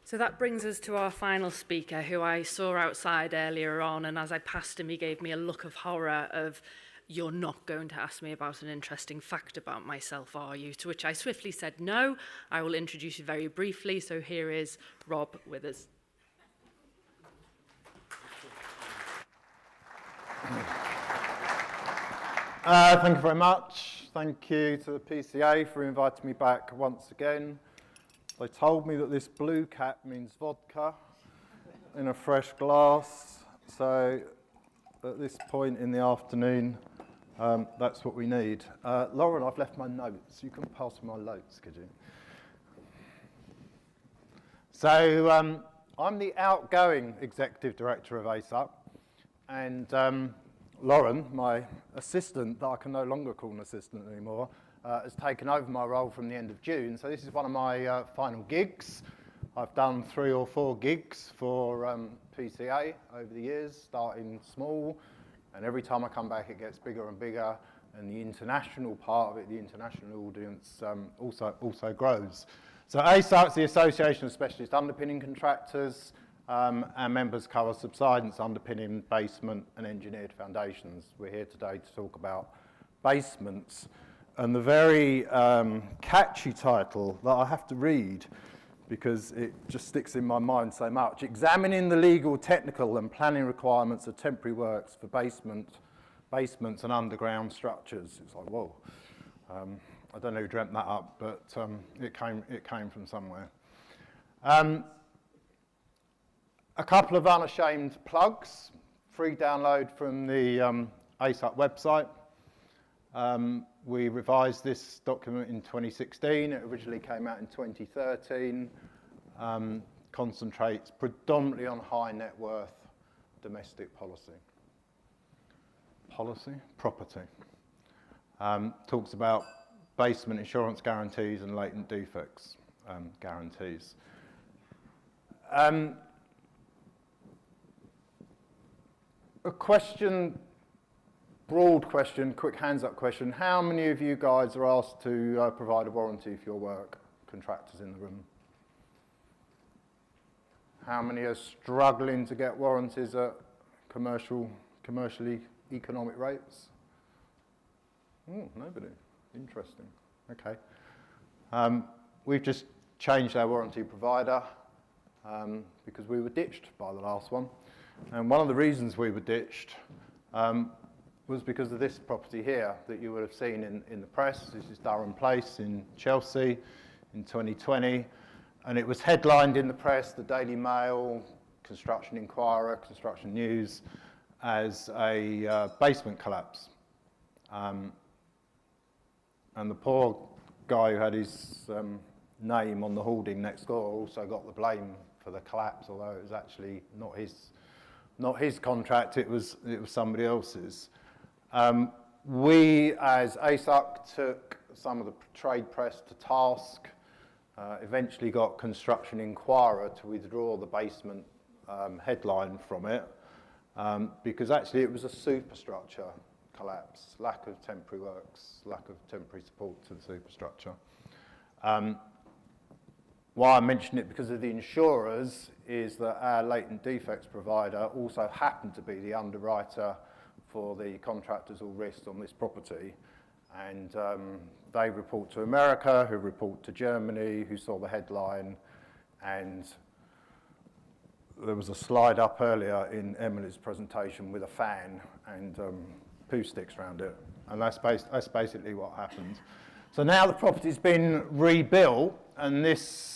So that brings us to our final speaker, who I saw outside earlier on, and as I passed him, he gave me a look of horror of, "You're not going to ask me about an interesting fact about myself, are you?" To which I swiftly said, "No, I will introduce you very briefly." So here is Rob Withers. Thank you very much. Thank you to the PCA for inviting me back once again. They told me that this blue cap means vodka in a fresh glass. So at this point in the afternoon, that's what we need. Lauren, I've left my notes. You can pass me my notes, could you? So I'm the outgoing executive director of ASUC, and Lauren, my assistant, that I can no longer call an assistant anymore, has taken over my role from the end of June. So this is one of my final gigs. I've done 3 or 4 gigs for PCA over the years, starting small, and every time I come back it gets bigger and bigger, and the international part of it, the international audience, also grows. So ASUC is the Association of Specialist Underpinning Contractors. Our members cover subsidence, underpinning, basement and engineered foundations. We're here today to talk about basements, and the very catchy title that I have to read because it just sticks in my mind so much: examining the legal, technical and planning requirements of temporary works for basements and underground structures. It's like, whoa. I don't know who dreamt that up, but it came from somewhere. A couple of unashamed plugs. Free download from the ASUC website. We revised this document in 2016. It originally came out in 2013. Concentrates predominantly on high net worth domestic policy. Property. Talks about basement insurance guarantees and latent defects guarantees. A question, broad question, quick hands up question. How many of you guys are asked to provide a warranty for your work? Contractors in the room. How many are struggling to get warranties at commercially economic rates? Nobody. Interesting. Okay. We've just changed our warranty provider because we were ditched by the last one. And one of the reasons we were ditched was because of this property here that you would have seen in the press. This is Durham Place in Chelsea in 2020. And it was headlined in the press, the Daily Mail, Construction Inquirer, Construction News, as a basement collapse. And the poor guy who had his name on the hoarding next door also got the blame for the collapse, although it was actually not his contract, it was somebody else's. We, as ASUC, took some of the trade press to task, eventually got Construction Inquirer to withdraw the basement headline from it, because actually it was a superstructure collapse, lack of temporary works, lack of temporary support to the superstructure. Why I mention it because of the insurers is that our latent defects provider also happened to be the underwriter for the contractors all risks on this property. And they report to America, who report to Germany, who saw the headline. And there was a slide up earlier in Emily's presentation with a fan and poo sticks around it. And that's basically what happened. So now the property's been rebuilt, and this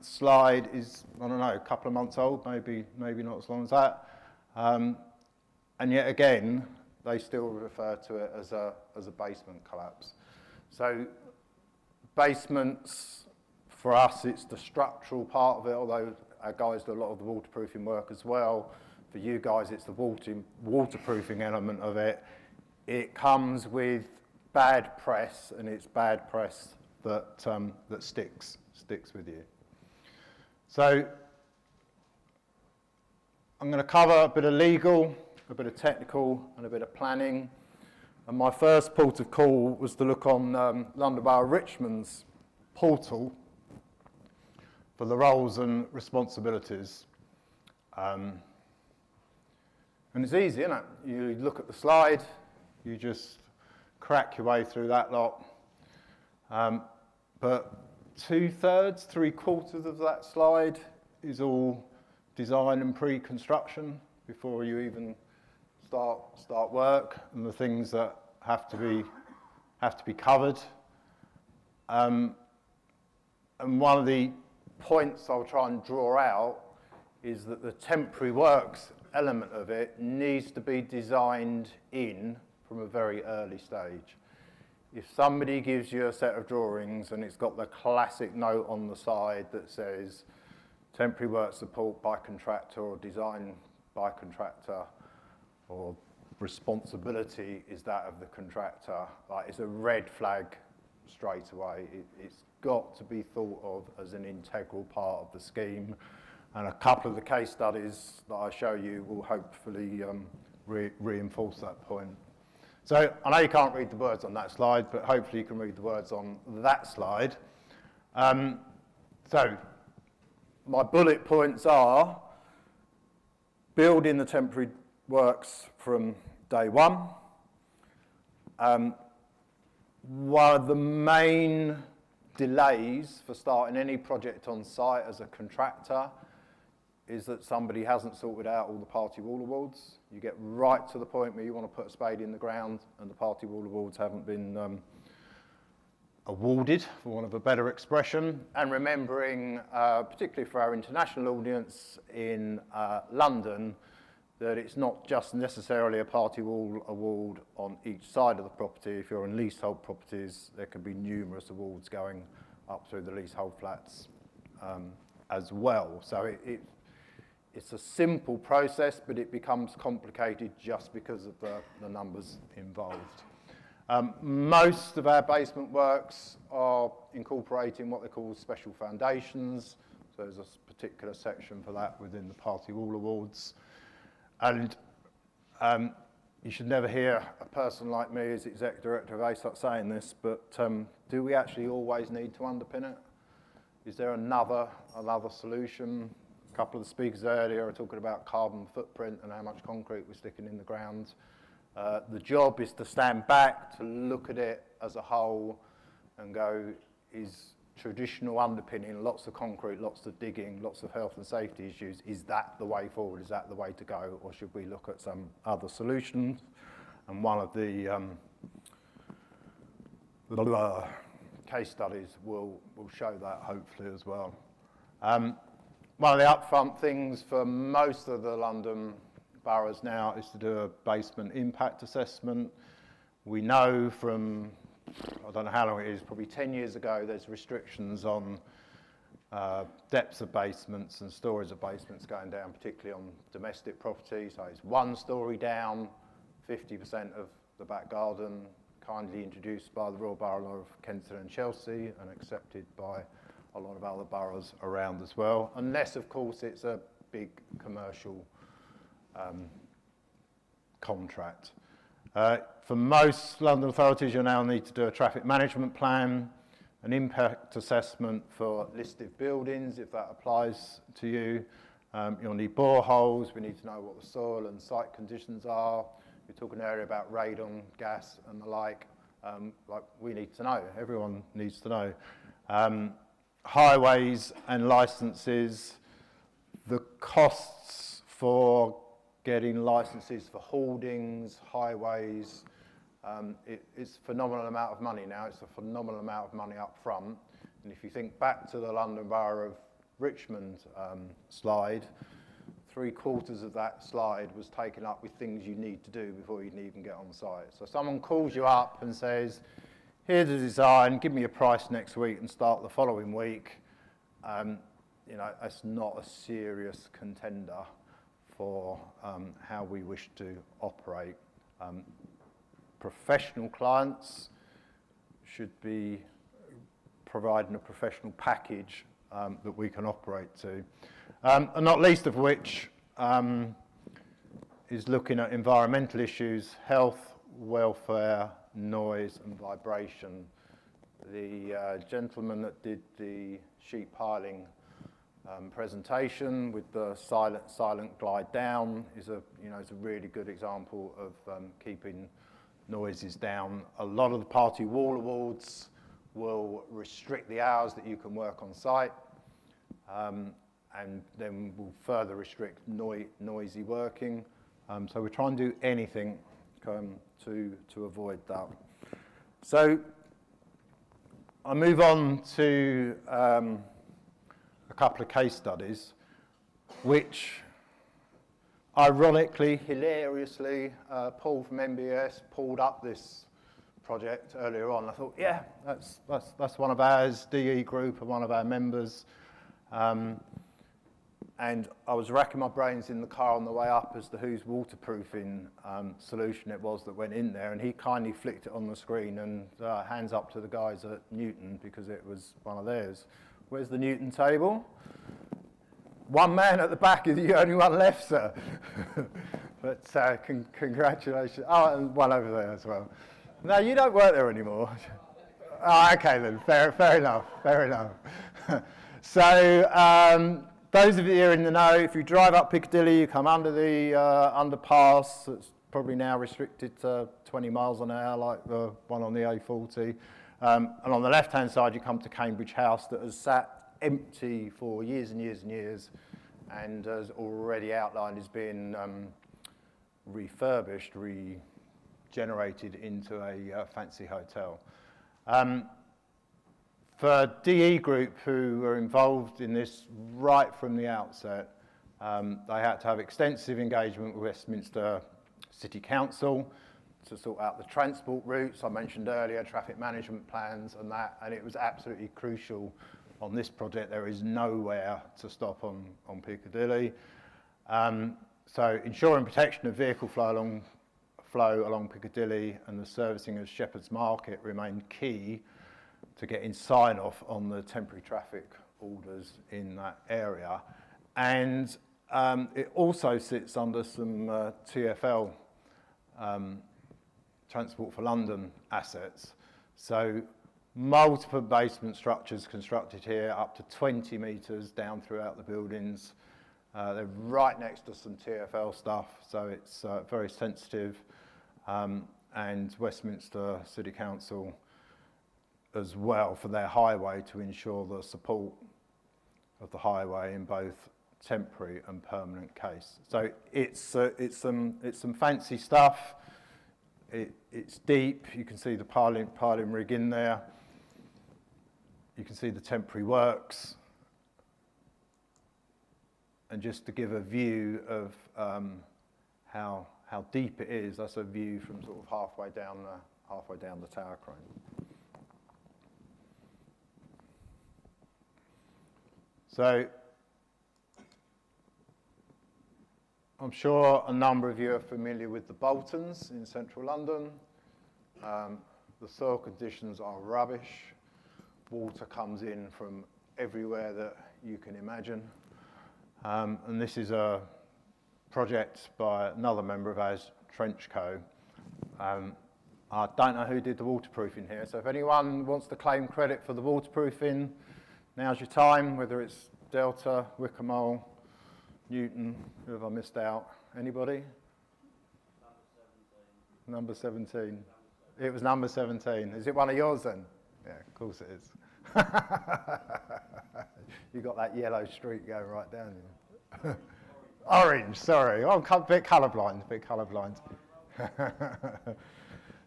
slide is, I don't know, a couple of months old, maybe not as long as that. And yet again, they still refer to it as a basement collapse. So basements, for us, it's the structural part of it, although our guys do a lot of the waterproofing work as well. For you guys, it's the waterproofing element of it. It comes with bad press, and it's bad press that sticks with you. So I'm going to cover a bit of legal, a bit of technical, and a bit of planning. And my first port of call was to look on London Borough Richmond's portal for the roles and responsibilities. And it's easy, isn't it? You look at the slide, you just crack your way through that lot. But 2/3, 3/4 of that slide is all design and pre-construction before you even start work, and the things that have to be covered. And one of the points I'll try and draw out is that the temporary works element of it needs to be designed in from a very early stage. If somebody gives you a set of drawings and it's got the classic note on the side that says temporary work support by contractor or design by contractor, or responsibility is that of the contractor, like, it's a red flag straight away. It's got to be thought of as an integral part of the scheme, and a couple of the case studies that I show you will hopefully reinforce that point. So I know you can't read the words on that slide, but hopefully you can read the words on that slide. So my bullet points are building the temporary works from day one. One of the main delays for starting any project on site as a contractor is that somebody hasn't sorted out all the party wall awards. You get right to the point where you want to put a spade in the ground and the party wall awards haven't been awarded, for want of a better expression. And remembering, particularly for our international audience in London, that it's not just necessarily a party wall award on each side of the property. If you're in leasehold properties, there could be numerous awards going up through the leasehold flats as well. So it's a simple process, but it becomes complicated just because of the numbers involved. Most of our basement works are incorporating what they call special foundations. So there's a particular section for that within the party wall awards. And you should never hear a person like me as Exec Director of ASUC saying this, but do we actually always need to underpin it? Is there another solution? A couple of the speakers earlier are talking about carbon footprint and how much concrete we're sticking in the ground. The job is to stand back, to look at it as a whole and go, is traditional underpinning, lots of concrete, lots of digging, lots of health and safety issues, is that the way forward? Is that the way to go? Or should we look at some other solutions? And one of the case studies will show that hopefully as well. One of the upfront things for most of the London boroughs now is to do a basement impact assessment. We know from, I don't know how long it is, probably 10 years ago, there's restrictions on depths of basements and stories of basements going down, particularly on domestic property. So it's 1 story down, 50% of the back garden, kindly introduced by the Royal Borough of Kensington and Chelsea and accepted by a lot of other boroughs around as well, unless, of course, it's a big commercial contract. For most London authorities, you'll now need to do a traffic management plan, an impact assessment for listed buildings, if that applies to you. You'll need boreholes. We need to know what the soil and site conditions are. We're talking earlier about radon, gas, and the like we need to know. Everyone needs to know. Highways and licenses, the costs for getting licenses for hoardings, highways, it's a phenomenal amount of money now. It's a phenomenal amount of money up front. And if you think back to the London Borough of Richmond slide, 3/4 of that slide was taken up with things you need to do before you can even get on site. So someone calls you up and says, here's the design, give me a price next week and start the following week. You know, that's not a serious contender for how we wish to operate. Professional clients should be providing a professional package that we can operate to. And not least of which is looking at environmental issues, health, welfare, noise and vibration. The gentleman that did the sheet piling presentation with the silent glide down is a really good example of keeping noises down. A lot of the party wall awards will restrict the hours that you can work on site, and then will further restrict noisy working. So we try and do anything to avoid that. So I move on to a couple of case studies, which ironically, hilariously, Paul from MBS pulled up this project earlier on. I thought, yeah, that's one of ours, DE Group, and one of our members. And I was racking my brains in the car on the way up as to whose waterproofing solution it was that went in there, and he kindly flicked it on the screen, and hands up to the guys at Newton because it was one of theirs. Where's the Newton table? One man at the back is the only one left, sir. But congratulations. Oh, and one over there as well. No, you don't work there anymore. Oh, okay then, fair enough. So, those of you who are in the know, if you drive up Piccadilly, you come under the underpass. It's probably now restricted to 20 miles an hour, like the one on the A40. And on the left-hand side, you come to Cambridge House, that has sat empty for years and years and years, and has already outlined as being refurbished, regenerated into a fancy hotel. For DE Group, who were involved in this right from the outset, they had to have extensive engagement with Westminster City Council to sort out the transport routes. I mentioned earlier, traffic management plans and that, and it was absolutely crucial on this project. There is nowhere to stop on Piccadilly. So ensuring protection of vehicle flow along Piccadilly and the servicing of Shepherd's Market remained key to getting sign-off on the temporary traffic orders in that area. And it also sits under some TfL Transport for London assets. So multiple basement structures constructed here, up to 20 metres down throughout the buildings. They're right next to some TfL stuff, so it's very sensitive. And Westminster City Council as well for their highway to ensure the support of the highway in both temporary and permanent case. So it's some fancy stuff. It's deep. You can see the piling rig in there. You can see the temporary works. And just to give a view of how deep it is, that's a view from sort of halfway down the tower crane. So I'm sure a number of you are familiar with the Boltons in central London. The soil conditions are rubbish. Water comes in from everywhere that you can imagine. And this is a project by another member of ours, Trenchco. I don't know who did the waterproofing here, so if anyone wants to claim credit for the waterproofing, now's your time, whether it's Delta, Wickham, Newton, who have I missed out? Anybody? Number 17. It was number 17. Is it one of yours then? Yeah, of course it is. You got that yellow streak going right down here. Orange, sorry. Oh, I'm a bit colourblind,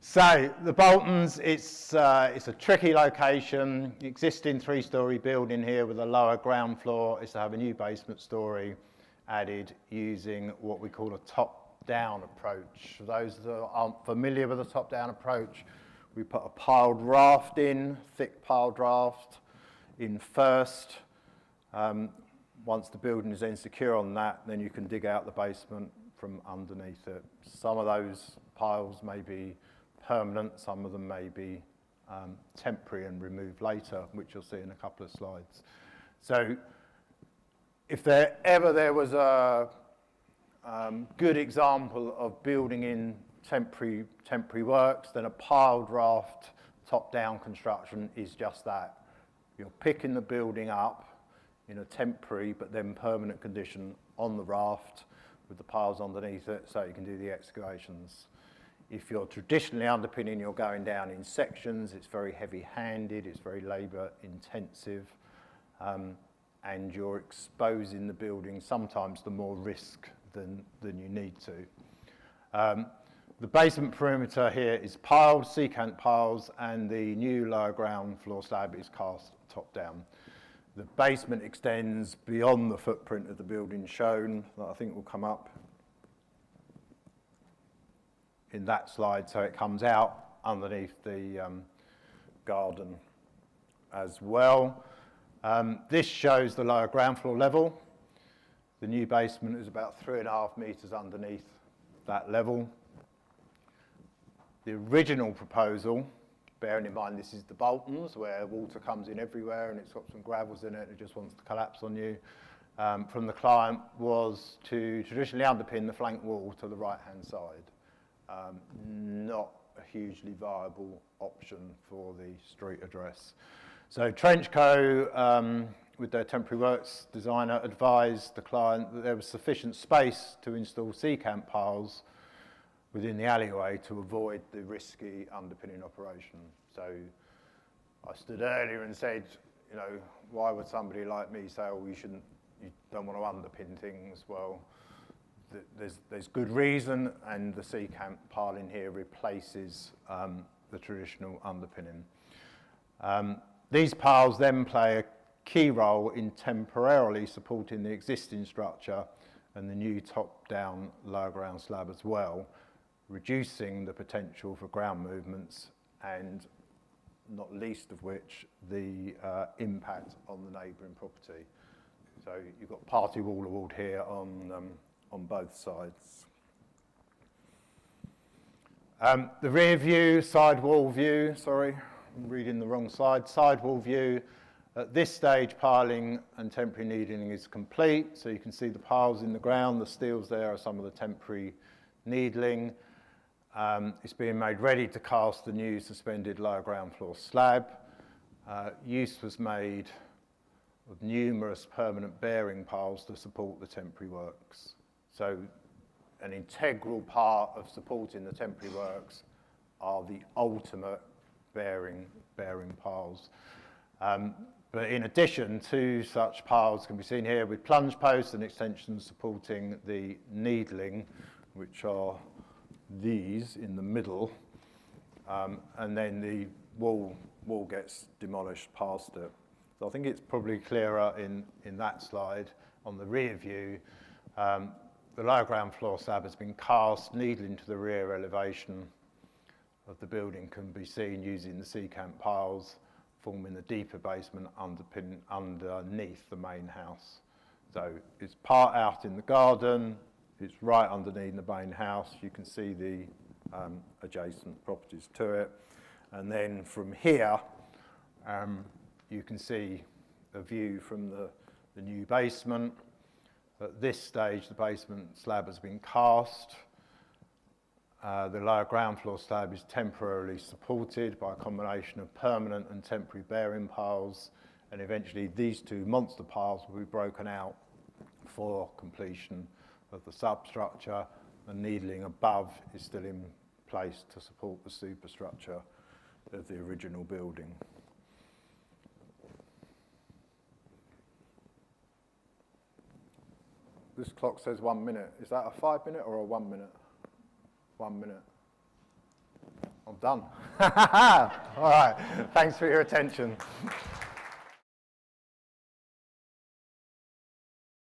So the Boltons, it's a tricky location. Existing three-storey building here with a lower ground floor is to have a new basement story added using what we call a top-down approach. For those that aren't familiar with a top-down approach, we put a piled raft in, thick piled raft in first. Once the building is then secure on that, then you can dig out the basement from underneath it. Some of those piles may be permanent, some of them may be temporary and removed later, which you'll see in a couple of slides. So if there was a good example of building in temporary works, then a piled raft top-down construction is just that. You're picking the building up, in a temporary but then permanent condition on the raft with the piles underneath it so you can do the excavations. If you're traditionally underpinning, you're going down in sections, it's very heavy-handed, it's very labour-intensive, and you're exposing the building sometimes to more risk than you need to. The basement perimeter here is piled, secant piles, and the new lower ground floor slab is cast top down. The basement extends beyond the footprint of the building shown, that I think will come up in that slide, so it comes out underneath the garden as well. This shows the lower ground floor level. The new basement is about 3.5 metres underneath that level. The original proposal, bearing in mind this is the Boltons, where water comes in everywhere and it's got some gravels in it and it just wants to collapse on you, from the client, was to traditionally underpin the flank wall to the right-hand side. Not a hugely viable option for the street address. So Trenchco, with their temporary works designer, advised the client that there was sufficient space to install secant piles within the alleyway to avoid the risky underpinning operation. So I stood earlier and said, you know, why would somebody like me say, oh, you don't want to underpin things? Well, there's good reason, and the secant piling here replaces the traditional underpinning. These piles then play a key role in temporarily supporting the existing structure and the new top-down lower ground slab as well, reducing the potential for ground movements, and not least of which the impact on the neighbouring property. So you've got party wall-to-wall here on both sides. The rear view, side wall view, sorry, I'm reading the wrong slide, side wall view. At this stage, piling and temporary needling is complete, so you can see the piles in the ground, the steels there are some of the temporary needling. It's being made ready to cast the new suspended lower ground floor slab. Use was made of numerous permanent bearing piles to support the temporary works. So an integral part of supporting the temporary works are the ultimate bearing piles. But in addition, two such piles can be seen here with plunge posts and extensions supporting the needling, which are these in the middle, and then the wall gets demolished past it. So I think it's probably clearer in that slide. On the rear view, the lower ground floor slab has been cast, needling to the rear elevation of the building can be seen using the secant piles, forming the deeper basement underneath the main house. So it's part out in the garden, it's right underneath the main house. You can see the adjacent properties to it. And then from here, you can see a view from the new basement. At this stage, the basement slab has been cast. The lower ground floor slab is temporarily supported by a combination of permanent and temporary bearing piles, and eventually these two monster piles will be broken out for completion of the substructure. The needling above is still in place to support the superstructure of the original building. This clock says 1 minute. Is that a 5 minute or a 1 minute? 1 minute. I'm done. All right, thanks for your attention.